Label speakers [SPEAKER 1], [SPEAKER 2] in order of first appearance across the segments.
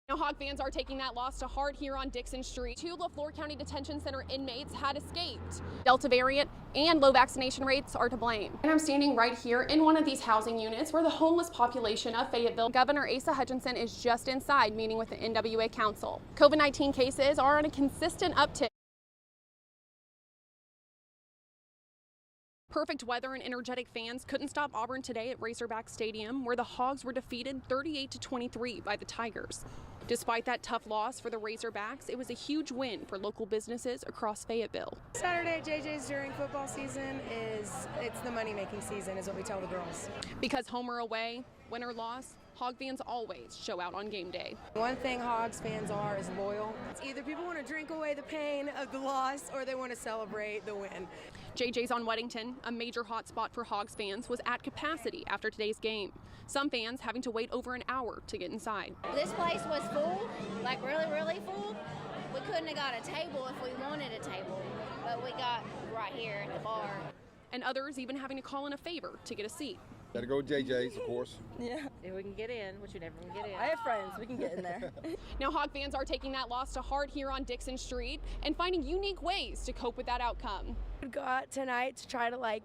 [SPEAKER 1] Now, Hog fans are taking that loss to heart here on Dixon Street. 2 LaFleur County Detention Center inmates had escaped. Delta variant and low vaccination rates are to blame. And I'm standing right here in one of these housing units where the homeless population of Fayetteville. Governor Asa Hutchinson is just inside meeting with the NWA Council. COVID-19 cases are on a consistent uptick. Perfect weather and energetic fans couldn't stop Auburn today at Razorback Stadium, where the Hogs were defeated 38-23 by the Tigers. Despite that tough loss for the Razorbacks, it was a huge win for local businesses across Fayetteville.
[SPEAKER 2] Saturday at JJ's during football season it's the money-making season, is what we tell the girls.
[SPEAKER 1] Because home or away, win or loss, Hog fans always show out on game day.
[SPEAKER 2] One thing Hogs fans are is loyal. It's either people want to drink away the pain of the loss or they want to celebrate the win.
[SPEAKER 1] JJ's on Weddington, a major hotspot for Hogs fans, was at capacity after today's game. Some fans having to wait over an hour to get inside.
[SPEAKER 3] This place was full, like really full. We couldn't have got a table if we wanted a table, but we got right here at the bar.
[SPEAKER 1] And others even having to call in a favor to get a seat.
[SPEAKER 4] Gotta go to JJ's, of course.
[SPEAKER 5] Yeah. If we can get in, which we never can get in.
[SPEAKER 2] I have friends, we can get in there.
[SPEAKER 1] Now, Hog fans are taking that loss to heart here on Dixon Street and finding unique ways to cope with that outcome.
[SPEAKER 2] We go out tonight to try to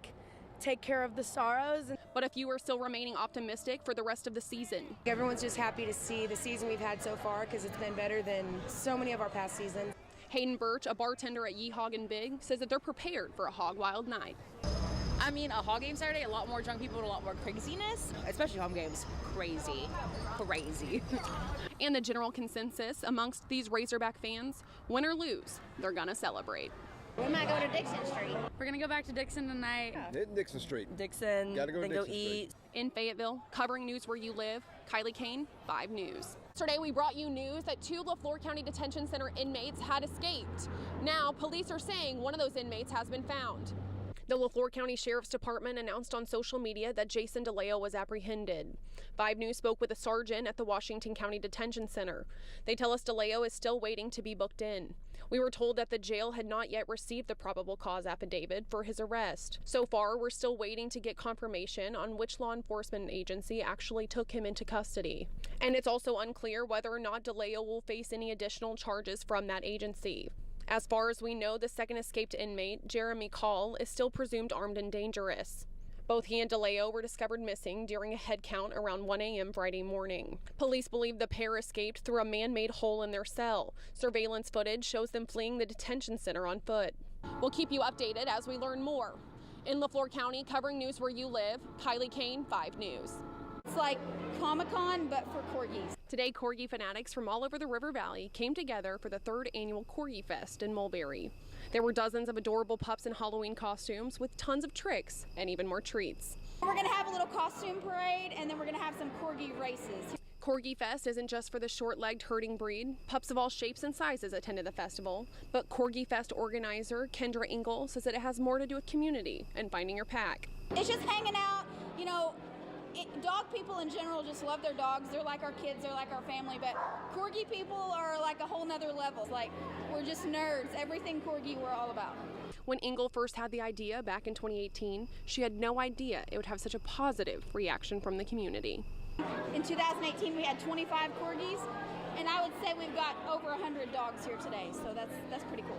[SPEAKER 2] take care of the sorrows.
[SPEAKER 1] But a few are still remaining optimistic for the rest of the season.
[SPEAKER 2] Everyone's just happy to see the season we've had so far because it's been better than so many of our past seasons.
[SPEAKER 1] Hayden Birch, a bartender at Yeehog and Big, says that they're prepared for a Hog Wild night.
[SPEAKER 5] I mean, a Hog game Saturday, a lot more drunk people and a lot more craziness, especially home games. Crazy.
[SPEAKER 1] And the general consensus amongst these Razorback fans, win or lose, they're gonna celebrate.
[SPEAKER 3] We might go to Dixon Street.
[SPEAKER 5] We're gonna go back to Dixon tonight.
[SPEAKER 4] Hit Dixon Street.
[SPEAKER 2] Dixon,
[SPEAKER 4] Gotta go to
[SPEAKER 2] then go
[SPEAKER 4] Dixon
[SPEAKER 2] eat.
[SPEAKER 4] Street.
[SPEAKER 1] In Fayetteville, covering news where you live, Kylee Kain, 5 News. Yesterday, we brought you news that 2 LaFleur County Detention Center inmates had escaped. Now, police are saying one of those inmates has been found. The LaFleur County Sheriff's Department announced on social media that Jason DeLeo was apprehended. 5 News spoke with a sergeant at the Washington County Detention Center. They tell us DeLeo is still waiting to be booked in. We were told that the jail had not yet received the probable cause affidavit for his arrest. So far, we're still waiting to get confirmation on which law enforcement agency actually took him into custody. And it's also unclear whether or not DeLeo will face any additional charges from that agency. As far as we know, the second escaped inmate, Jeremy Call, is still presumed armed and dangerous. Both he and DeLeo were discovered missing during a head count around 1 a.m. Friday morning. Police believe the pair escaped through a man-made hole in their cell. Surveillance footage shows them fleeing the detention center on foot. We'll keep you updated as we learn more. In LaFleur County, covering news where you live, Kylee Kain, 5 News.
[SPEAKER 3] It's like Comic-Con, but for corgis.
[SPEAKER 1] Today, Corgi fanatics from all over the River Valley came together for the 3rd annual Corgi Fest in Mulberry. There were dozens of adorable pups in Halloween costumes with tons of tricks and even more treats.
[SPEAKER 3] We're going to have a little costume parade, and then we're going to have some corgi races.
[SPEAKER 1] Corgi Fest isn't just for the short-legged herding breed. Pups of all shapes and sizes attended the festival. But Corgi Fest organizer Kendra Engel says that it has more to do with community and finding your pack.
[SPEAKER 3] It's just hanging out, dog people in general just love their dogs. They're like our kids, they're like our family, but corgi people are like a whole nother level. Like, we're just nerds. Everything corgi we're all about.
[SPEAKER 1] When Engel first had the idea back in 2018, she had no idea it would have such a positive reaction from the community.
[SPEAKER 3] In 2018, we had 25 corgis, and I would say we've got over 100 dogs here today, so that's pretty cool.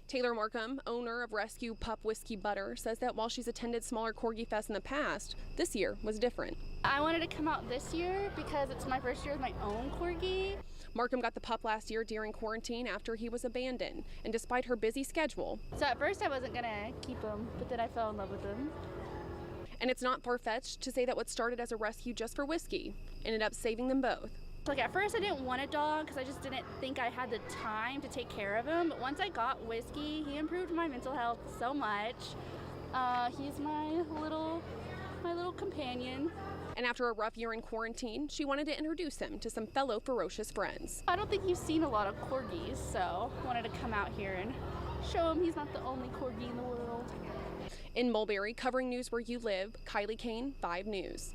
[SPEAKER 1] Taylor Markham, owner of Rescue Pup Whiskey Butter, says that while she's attended smaller Corgi Fest in the past, this year was different.
[SPEAKER 6] I wanted to come out this year because it's my first year with my own corgi.
[SPEAKER 1] Markham got the pup last year during quarantine after he was abandoned, and despite her busy schedule.
[SPEAKER 6] So at first I wasn't gonna keep him, but then I fell in love with him.
[SPEAKER 1] And it's not far-fetched to say that what started as a rescue just for Whiskey ended up saving them both.
[SPEAKER 6] Like at first I didn't want a dog because I just didn't think I had the time to take care of him. But once I got Whiskey, he improved my mental health so much. He's my little companion.
[SPEAKER 1] And after a rough year in quarantine, she wanted to introduce him to some fellow ferocious friends.
[SPEAKER 6] I don't think you've seen a lot of corgis, so I wanted to come out here and show him he's not the only corgi in the world.
[SPEAKER 1] In Mulberry, covering news where you live, Kylee Kain, 5 News.